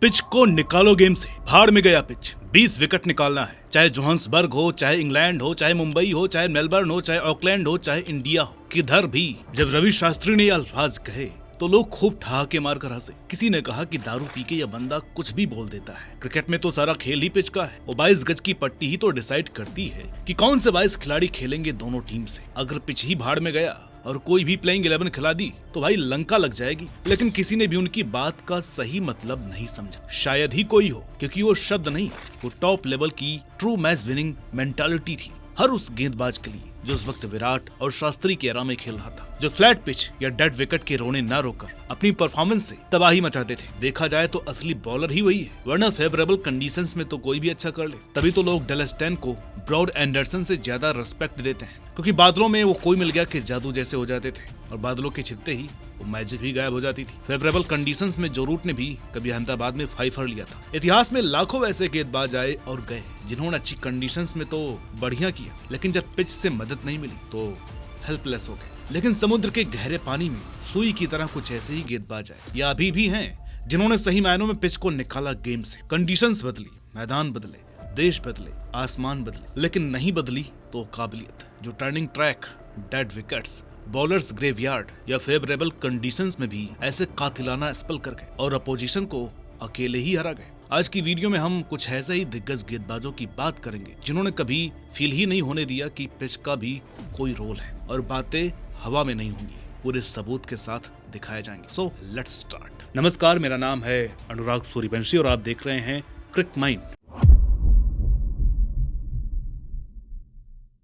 Pitch को निकालो game से। भाड़ में गया पिच, 20 विकेट निकालना है। चाहे जोहान्सबर्ग हो, चाहे इंग्लैंड हो, चाहे मुंबई हो, चाहे मेलबर्न हो, चाहे ऑकलैंड हो, चाहे इंडिया हो, किधर भी। जब रवि शास्त्री ने ये अल्फाज कहे तो लोग खूब ठहाके मारकर हंसे। किसी ने कहा कि दारू पी के यह बंदा कुछ भी बोल देता है। क्रिकेट में तो सारा खेल ही पिच का है। वो 22 गज की पट्टी ही तो डिसाइड करती है कि कौन से 22 खिलाड़ी खेलेंगे दोनों टीम से। अगर पिच ही भाड़ में गया और कोई भी प्लेइंग 11 खिला दी तो भाई लंका लग जाएगी। लेकिन किसी ने भी उनकी बात का सही मतलब नहीं समझा। शायद ही कोई हो, क्योंकि वो शब्द नहीं, वो टॉप लेवल की ट्रू मैच विनिंग मेंटालिटी थी हर उस गेंदबाज के लिए जो उस वक्त विराट और शास्त्री के एरा में खेल रहा था, जो फ्लैट पिच या डेड विकेट के रोने न रोककर अपनी परफॉर्मेंस से तबाही मचाते थे। देखा जाए तो असली बॉलर ही वही है, वरना फेवरेबल कंडीशंस में तो कोई भी अच्छा कर ले। तभी तो लोग डेल स्टेन को ब्रॉड एंडरसन से ज्यादा रिस्पेक्ट देते हैं, क्योंकि बादलों में वो कोई मिल गया कि जादू जैसे हो जाते थे और बादलों के छिपते ही वो मैजिक भी गायब हो जाती थी। फेवरेबल कंडीशंस में जो रूट ने भी कभी अहमदाबाद में 5 लिया था। इतिहास में लाखों ऐसे गेंदबाज आए और गए जिन्होंने अच्छी कंडीशंस में तो बढ़िया किया, लेकिन जब पिच से मदद नहीं मिली तो हेल्पलेस हो गए। लेकिन समुद्र के गहरे पानी में सुई की तरह कुछ ऐसे ही गेंदबाज आए या अभी भी हैं जिन्होंने सही मायनों में पिच को निकाला गेम से। कंडीशंस बदली, मैदान बदले, देश बदले, आसमान बदले, लेकिन नहीं बदली तो काबिलियत। जो turning track, dead wickets, bowlers graveyard या फेवरेबल कंडीशंस में भी ऐसे कातिलाना स्पेल कर गए और अपोजिशन को अकेले ही हरा गए। आज की वीडियो में हम कुछ ऐसे ही दिग्गज गेंदबाजों की बात करेंगे जिन्होंने कभी फील ही नहीं होने दिया कि पिच का भी कोई रोल है और बातें हवा में नहीं होंगी, पूरे सबूत के साथ दिखाए जाएंगे। So let's start. नमस्कार, मेरा नाम है अनुराग सूर्यवंशी और आप देख रहे हैं क्रिक माइंड।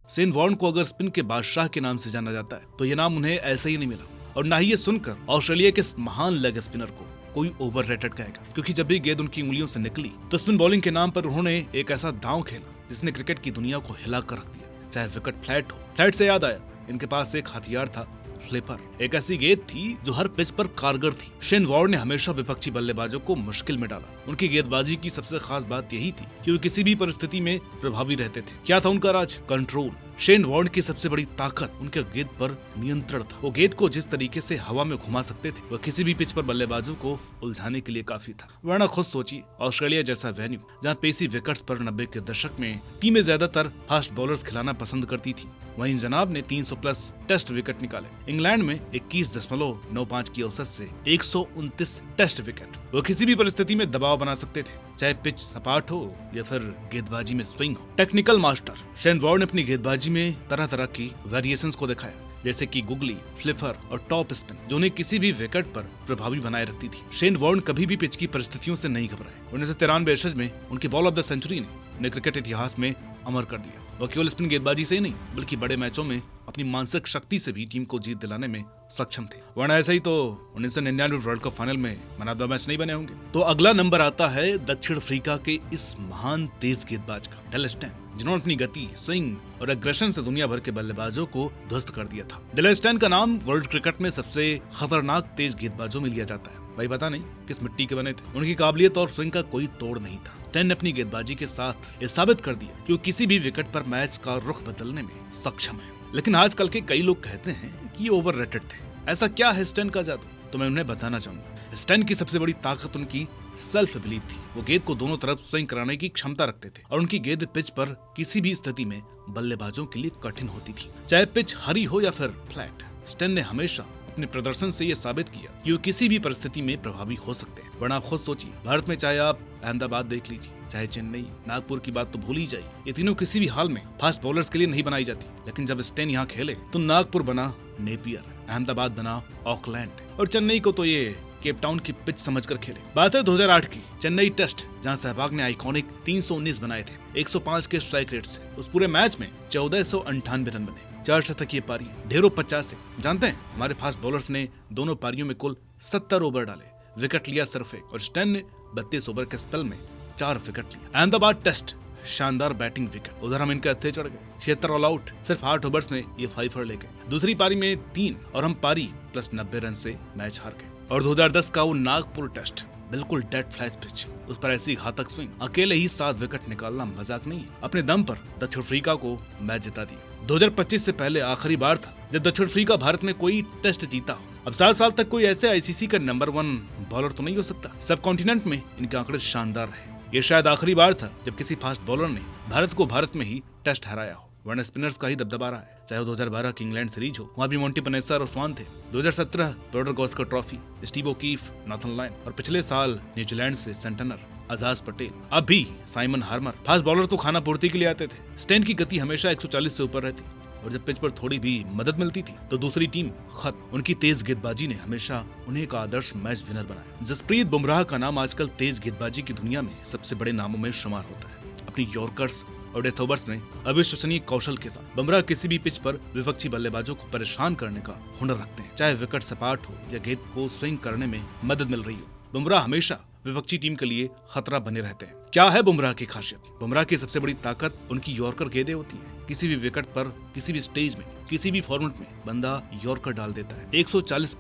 शेन वॉर्न को अगर स्पिन के बादशाह के नाम से जाना जाता है तो ये नाम उन्हें ऐसे ही नहीं मिला, और ना ही ये सुनकर ऑस्ट्रेलिया के महान लेग स्पिनर को कोई ओवररेटेड कहेगा, क्योंकि जब भी गेंद उनकी उंगलियों से निकली तो स्पिन बॉलिंग के नाम पर उन्होंने एक ऐसा दांव खेला जिसने क्रिकेट की दुनिया को हिला कर रख दिया। चाहे विकेट फ्लैट हो, फ्लैट से याद आया इनके पास एक हथियार था, फ्लिपर। एक ऐसी गेंद थी जो हर पिच पर कारगर थी। शेन वॉर्न ने हमेशा विपक्षी बल्लेबाजों को मुश्किल में डाला। उनकी गेंदबाजी की सबसे खास बात यही थी कि वो किसी भी परिस्थिति में प्रभावी रहते थे। क्या था उनका राज? कंट्रोल। शेन वॉर्न की सबसे बड़ी ताकत उनके गेंद पर नियंत्रण था। वो गेंद को जिस तरीके से हवा में घुमा सकते थे वह किसी भी पिच पर बल्लेबाजों को उलझाने के लिए काफी था। वरना खुद सोचिए, ऑस्ट्रेलिया जैसा वेन्यू जहाँ पेसी विकेट्स पर 90 के दशक में टीमें ज्यादातर फास्ट बॉलर्स खिलाना पसंद करती थी, वहीं जनाब ने 300 प्लस टेस्ट विकेट निकाले। इंग्लैंड में 21.95 की औसत से 129 टेस्ट विकेट। वो किसी भी परिस्थिति में दबाव बना सकते थे, चाहे पिच सपाट हो या फिर गेंदबाजी में स्विंग हो। टेक्निकल मास्टर शेन वॉर्न ने अपनी गेंदबाजी में तरह तरह की वेरिएशंस को दिखाया, जैसे कि गुगली, फ्लिपर और टॉप स्पिन, जो उन्हें किसी भी विकेट पर प्रभावी बनाए रखती थी। शेन वॉर्न कभी भी पिच की परिस्थितियों से नहीं घबराए। 1993 में उनकी बॉल ऑफ द सेंचुरी ने उन्हें क्रिकेट इतिहास में अमर कर दिया। वो केवल स्पिन गेंदबाजी से ही नहीं बल्कि बड़े मैचों में अपनी मानसिक शक्ति से भी टीम को जीत दिलाने में सक्षम थे। वरना ऐसा ही तो 1999 वर्ल्ड कप फाइनल में मैन ऑफ द मैच नहीं बने होंगे। तो अगला नंबर आता है दक्षिण अफ्रीका के इस महान तेज गेंदबाज का, डेल स्टेन, जिन्होंने अपनी गति, स्विंग और एग्रेशन से दुनिया भर के बल्लेबाजों को ध्वस्त कर दिया था। डेल स्टेन का नाम वर्ल्ड क्रिकेट में सबसे खतरनाक तेज गेंदबाजों में लिया जाता है। भाई पता नहीं किस मिट्टी के बने थे। उनकी काबिलियत और स्विंग का कोई तोड़ नहीं था। स्टेन ने अपनी गेंदबाजी के साथ ये साबित कर दिया कि वो किसी भी विकेट पर मैच का रुख बदलने में सक्षम है। लेकिन आजकल के कई लोग कहते हैं कि ये ओवररेटेड थे। ऐसा क्या है स्टेन का जादू? तो मैं उन्हें बताना चाहूंगा। स्टेन की सबसे बड़ी ताकत उनकी सेल्फ बिलीफ थी। वो गेंद को दोनों तरफ स्विंग कराने की क्षमता रखते थे और उनकी गेंद पिच पर किसी भी स्थिति में बल्लेबाजों के लिए कठिन होती थी, चाहे पिच हरी हो या फिर फ्लैट। स्टेन ने हमेशा अपने प्रदर्शन से ये साबित किया कि वो किसी भी परिस्थिति में प्रभावी हो सकते हैं। वरना आप खुद सोचिए, भारत में चाहे आप अहमदाबाद देख लीजिए, चाहे चेन्नई, नागपुर की बात तो भूल ही जाइए, ये तीनों किसी भी हाल में फास्ट बॉलर्स के लिए नहीं बनाई जाती। लेकिन जब स्टेन यहाँ खेले तो नागपुर बना नेपियर, अहमदाबाद बना ऑकलैंड और चेन्नई को तो ये केप टाउन की पिच समझकर खेले। बात है 2008 की चेन्नई टेस्ट, जहां सहवाग ने आइकॉनिक 319 बनाए थे 105 के स्ट्राइक रेट से। उस पूरे मैच में 1498 रन बने, 4 शतकीय पारी, ढेरों 50 से। जानते हैं हमारे फास्ट बॉलर्स ने दोनों पारियों में कुल 70 ओवर डाले, विकेट लिया सिर्फ एक, और स्टेन ने 32 ओवर के स्पेल में 4 विकेट लिया। अहमदाबाद टेस्ट, शानदार बैटिंग विकेट, उधर हम इनके हत्थे चढ़ गए। 76 ऑल आउट, सिर्फ 8 ओवर्स में ये 5 ले गए। दूसरी पारी में 3 और हम पारी प्लस 90 रन से मैच हार गए। और 2010 का वो नागपुर टेस्ट, बिल्कुल डेड फ्लैट पिच, उस पर ऐसी घातक स्विंग, अकेले ही 7 विकेट निकालना मजाक नहीं है। अपने दम पर दक्षिण अफ्रीका को मैच जिता दिया। 2025 से पहले आखिरी बार था जब दक्षिण अफ्रीका भारत में कोई टेस्ट जीता अब 7 साल तक कोई ऐसे आईसीसी का नंबर 1 बॉलर तो नहीं हो सकता। सब कॉन्टिनेंट में इनके आंकड़े शानदार रहे। ये शायद आखिरी बार था जब किसी फास्ट बॉलर ने भारत को भारत में ही टेस्ट हराया हो, वरना स्पिनर्स का ही दबदबा रहा है। चाहे वो 2012 की इंग्लैंड सीरीज हो, वहाँ भी मोंटी पनेसर और स्वान थे। 2017 Border Gavaskar trophy, Steve O'Keefe, Nathan Lyon और पिछले साल न्यूजीलैंड से सेंटनर, अजाज पटेल, अब भी साइमन हार्मर। फास्ट बॉलर तो खाना पूर्ति के लिए आते थे। स्टेन की गति हमेशा 140 से ऊपर रहती और जब पिच पर थोड़ी भी मदद मिलती थी तो दूसरी टीम खत्म। उनकी तेज गेंदबाजी ने हमेशा उन्हें एक आदर्श मैच विनर बनाया। जसप्रीत बुमराह का नाम आजकल तेज गेंदबाजी की दुनिया में सबसे बड़े नामों में शुमार होता है। अपनी यॉर्कर्स और डेथ ओवर्स में अविश्वसनीय कौशल के साथ बुमराह किसी भी पिच पर विपक्षी बल्लेबाजों को परेशान करने का हुनर रखते हैं। चाहे विकेट सपाट हो या गेंद को स्विंग करने में मदद मिल रही हो, बुमराह हमेशा विपक्षी टीम के लिए खतरा बने रहते हैं। क्या है बुमराह की खासियत? बुमराह की सबसे बड़ी ताकत उनकी यॉर्कर गेंदें होती हैं। किसी भी विकेट पर, किसी भी स्टेज में, किसी भी फॉर्मेट में बंदा यॉर्कर डाल देता है। 140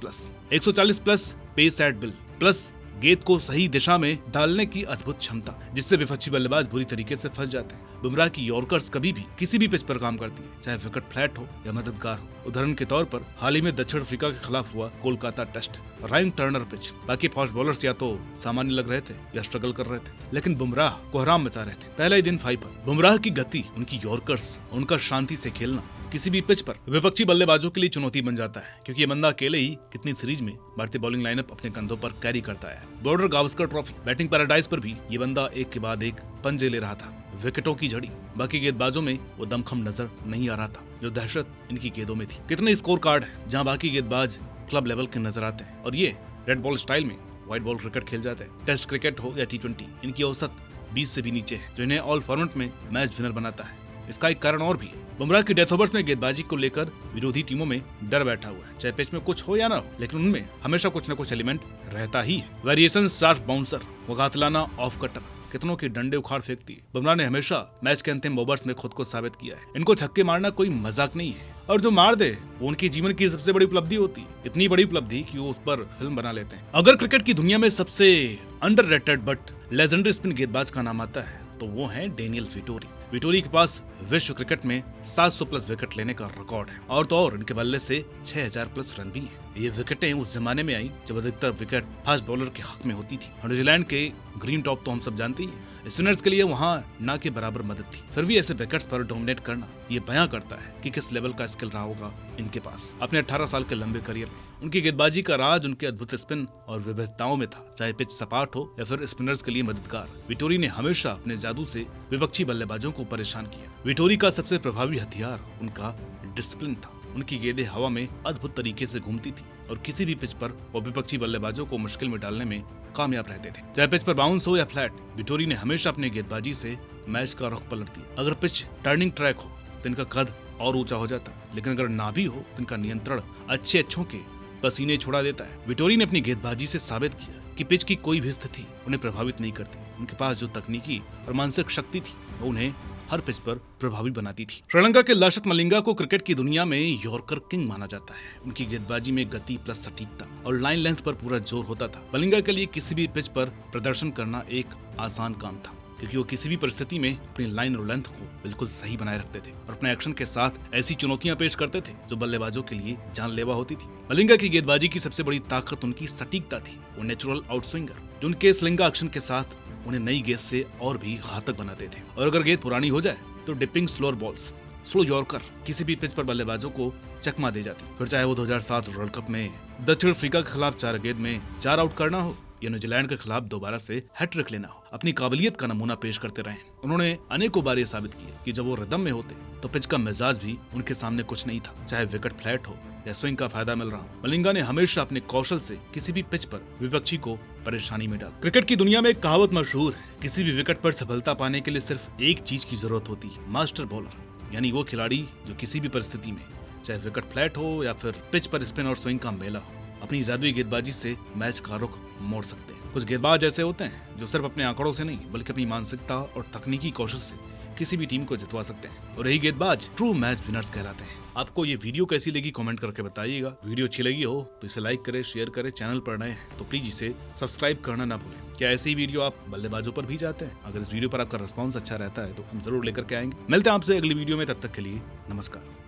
plus pace at will plus गेंद को सही दिशा में डालने की अद्भुत क्षमता, जिससे विपक्षी बल्लेबाज बुरी तरीके से फंस जाते हैं। बुमराह की यॉर्कर्स कभी भी किसी भी पिच पर काम करती है, चाहे विकेट फ्लैट हो या मददगार हो। उदाहरण के तौर पर हाल ही में दक्षिण अफ्रीका के खिलाफ हुआ कोलकाता टेस्ट, राइन टर्नर पिच। बाकी फास्ट बॉलर्स या तो सामान्य लग रहे थे या स्ट्रगल कर रहे थे, लेकिन बुमराह कोहराम मचा रहे थे। पहले ही दिन 5 पर बुमराह की गति, उनकी यॉर्कर्स, उनका शांति से खेलना किसी भी पिच पर विपक्षी बल्लेबाजों के लिए चुनौती बन जाता है, क्योंकि ये बंदा अकेले ही कितनी सीरीज में भारतीय बॉलिंग लाइनअप अपने कंधों पर कैरी करता है। Border Gavaskar trophy, batting paradise पर भी ये बंदा एक के बाद एक पंजे ले रहा था। विकेटों की झड़ी, बाकी गेंदबाजों में वो दमखम नजर नहीं आ रहा था जो दहशत इनकी गेंदों में थी। कितने स्कोर कार्ड है जहाँ बाकी गेंदबाज क्लब लेवल के नजर आते हैं और ये रेड बॉल स्टाइल में व्हाइट बॉल क्रिकेट खेल जाते हैं। टेस्ट क्रिकेट हो या T20, इनकी औसत 20 से भी नीचे है, जो इन्हें ऑल फॉर्मेट में मैच विनर बनाता है। इसका एक कारण और भी है। बुमराह की डेथ ओवर्स में गेंदबाजी को लेकर विरोधी टीमों में डर बैठा हुआ है। चाहे पिच में कुछ हो या ना हो, लेकिन उनमें हमेशा कुछ न कुछ एलिमेंट रहता ही है। वेरिएशन, शार्प बाउंसर, मुकातलाना ऑफ कटर, कितनों के डंडे उखाड़ फेंकती है। बुमराह ने हमेशा मैच के अंतिम ओवर्स में खुद को साबित किया है। इनको छक्के मारना कोई मजाक नहीं है, और जो मार दे वो उनके जीवन की सबसे बड़ी उपलब्धि होती है। इतनी बड़ी उपलब्धि कि वो उस पर फिल्म बना लेते हैं। अगर क्रिकेट की दुनिया में सबसे अंडररेटेड बट लेजेंडरी स्पिन गेंदबाज का नाम आता है तो वो है डेनियल विटोरी। विटोरी के पास विश्व क्रिकेट में 700 प्लस विकेट लेने का रिकॉर्ड है, और तो और इनके बल्ले से 6000 प्लस रन भी हैं। ये विकेटें उस जमाने में आई जब अधिकतर विकेट फास्ट बॉलर के हक में होती थी। न्यूजीलैंड के ग्रीन टॉप तो हम सब जानते ही हैं। स्पिनर्स के लिए वहाँ ना के बराबर मदद थी। फिर भी ऐसे विकेट्स पर डोमिनेट करना ये बयां करता है कि किस लेवल का स्किल रहा होगा इनके पास। अपने 18 साल के लंबे करियर में उनकी गेंदबाजी का राज उनके अद्भुत स्पिन और विविधताओं में था, चाहे पिच सपाट हो या फिर स्पिनर्स के लिए मददगार। विटोरी ने हमेशा अपने जादू से विपक्षी बल्लेबाजों को परेशान किया। विटोरी का सबसे प्रभावी हथियार उनका डिसिप्लिन था। उनकी गेंदें हवा में अद्भुत तरीके से घूमती थी और किसी भी पिच पर वो विपक्षी बल्लेबाजों को मुश्किल में डालने में कामयाब रहते थे। चाहे पिच पर बाउंस हो या फ्लैट, विटोरी ने हमेशा अपनी गेंदबाजी से मैच का रुख पलट दिया। अगर पिच टर्निंग ट्रैक हो तो इनका कद और ऊंचा हो जाता, लेकिन अगर ना भी हो तो इनका नियंत्रण अच्छों के पसीने छुड़ा देता है। विटोरी ने अपनी गेंदबाजी से साबित किया कि पिच की कोई भी स्थिति उन्हें प्रभावित नहीं करती। उनके पास जो तकनीकी और मानसिक शक्ति थी वो उन्हें हर पिच पर प्रभावी बनाती थी। श्रीलंका के लसिथ मलिंगा को क्रिकेट की दुनिया में यॉर्कर किंग माना जाता है। उनकी गेंदबाजी में गति प्लस सटीकता और लाइन लेंथ पर पूरा जोर होता था। मलिंगा के लिए किसी भी पिच पर प्रदर्शन करना एक आसान काम था, क्योंकि वो किसी भी परिस्थिति में अपनी लाइन और लेंथ को बिल्कुल सही बनाए रखते थे और अपने एक्शन के साथ ऐसी चुनौतियां पेश करते थे जो बल्लेबाजों के लिए जानलेवा होती थी। मलिंगा की गेंदबाजी की सबसे बड़ी ताकत उनकी सटीकता थी। वो नेचुरल आउटस्विंगर, जो उनके स्लिंगा एक्शन के साथ उन्हें नई गेंद से और भी घातक बनाते थे। और अगर गेंद पुरानी हो जाए तो dipping slower balls, slow yorker किसी भी पिच पर बल्लेबाजों को चकमा दे जाती। फिर चाहे वो 2007 वर्ल्ड कप में दक्षिण अफ्रीका के खिलाफ 4 गेंद में 4 आउट करना हो या न्यूजीलैंड के खिलाफ दोबारा से हैट्रिक लेना हो, अपनी काबिलियत का नमूना पेश करते रहे। उन्होंने अनेकों बार ये साबित किया कि जब वो रिदम में होते तो पिच का मिजाज भी उनके सामने कुछ नहीं था। चाहे विकेट फ्लैट हो या स्विंग का फायदा मिल रहा हो, मलिंगा ने हमेशा अपने कौशल से किसी भी पिच पर विपक्षी को परेशानी में डाला। क्रिकेट की दुनिया में एक कहावत मशहूर है, किसी भी विकेट पर सफलता पाने के लिए सिर्फ एक चीज की जरूरत होती है, मास्टर बॉलर, यानी वो खिलाड़ी जो किसी भी परिस्थिति में, चाहे विकेट फ्लैट हो या फिर पिच पर स्पिन और स्विंग का मेला हो, अपनी जादुई गेंदबाजी से मैच का रुख मोड़ सकते हैं। कुछ गेंदबाज ऐसे होते हैं जो सिर्फ अपने आंकड़ों से नहीं बल्कि अपनी मानसिकता और तकनीकी कौशल से किसी भी टीम को जितवा सकते हैं, और यही गेंदबाज ट्रू मैच विनर्स कहलाते हैं। आपको ये वीडियो कैसी लगी कमेंट करके बताइएगा। वीडियो अच्छी लगी हो तो इसे लाइक करें, शेयर करें। चैनल पर नए हैं तो प्लीज इसे सब्सक्राइब करना ना भूलें। क्या ऐसी वीडियो आप बल्लेबाजों पर भी चाहते हैं? अगर इस वीडियो पर आपका रिस्पॉन्स अच्छा रहता है तो हम जरूर लेकर के आएंगे। मिलते हैं आपसे अगली वीडियो में, तब तक के लिए नमस्कार।